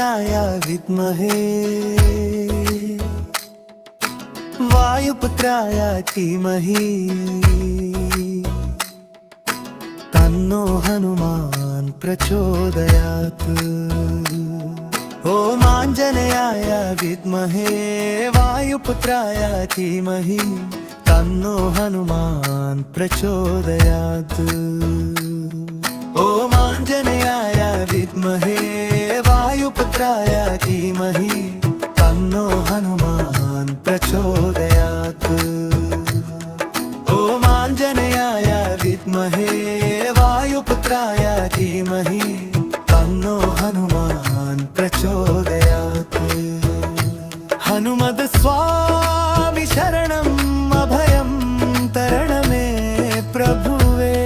आञ्जनेयाय विद्महे वायुपुत्राय धीमहि तन्नो हनुमान् प्रचोदयात्। ॐ आञ्जनेयाय विद्महे वायुपुत्राय धीमहि तन्नो हनुमान् प्रचोदयात्। ॐ आञ्जनेयाय विद्महे वायुपुत्राय धीमहि तन्नो हनुमान् प्रचोदयात्। ॐ आञ्जनेयाय विद्महे वायुपुत्राय धीमहि तन्नो हनुमान् प्रचोदयात्। हनुमद स्वामी शरणम् अभयं तरण मे प्रभुवे।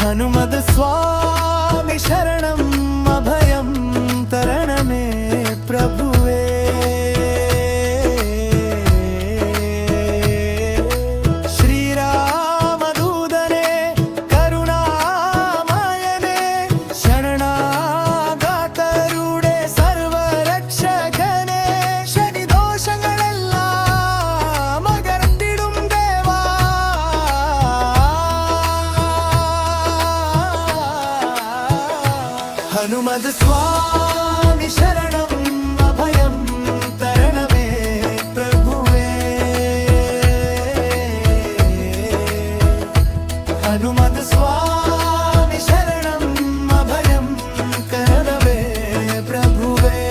हनुमद स्वामी शरणम् अभयं तरण मे प्रभुवे। श्रीरामदूतने करुणामयने शरणागतरुडे सर्वरक्षकने शनिदोषगಳೆல்லாம் അകറ്റിടും ദേവാ। हनुमद स्वामी शरणम् अभयं तरण मे प्रभुवे। हनुमद स्वामी शरणम् अभयं तरण मे प्रभुवे।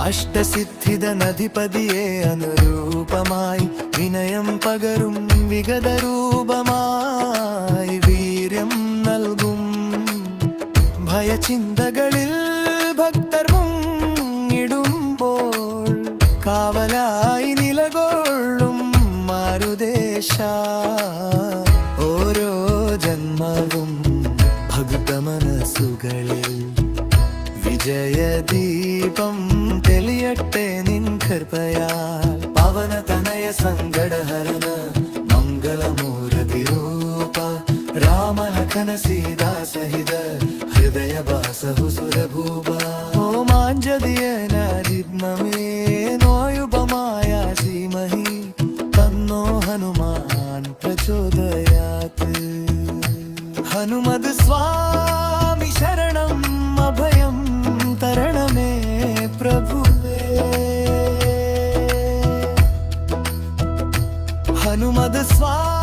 അഷ്ടസിദ്ധിതനധിപതിയെ അനുരൂപമായി വിനയം പകരും വിഗതരൂപമായി വീര്യം നൽകും ഭയചിന്തകളിൽ ഭക്തർ മുങ്ങിടുമ്പോൾ കാവലായി നിലകൊള്ളും മാരുദേശ। ഓരോ ജന്മവും ഭക്തമനസ്സുകളിൽ വിജയദീപം തെളിയട്ടെ നിൻ കൃപയാൽ। പവനതനയ സങ്കടഹരന മംഗളമൂർത്തി രൂപ രാമലഖന സീതാ സഹിത ഹൃദയ വാസഹു സുരഭൂപ। ഓം ആഞ്ജനേയന വിദ്മഹേ വായുപമായ ധീമഹി തന്നോ ഹനുമാൻ പ്രചോദയാത്। ഹനുമത് സ്വാമി ശരണം അഭയം തരണ മേ പ്രഭുവേ। हनुमद स्वामी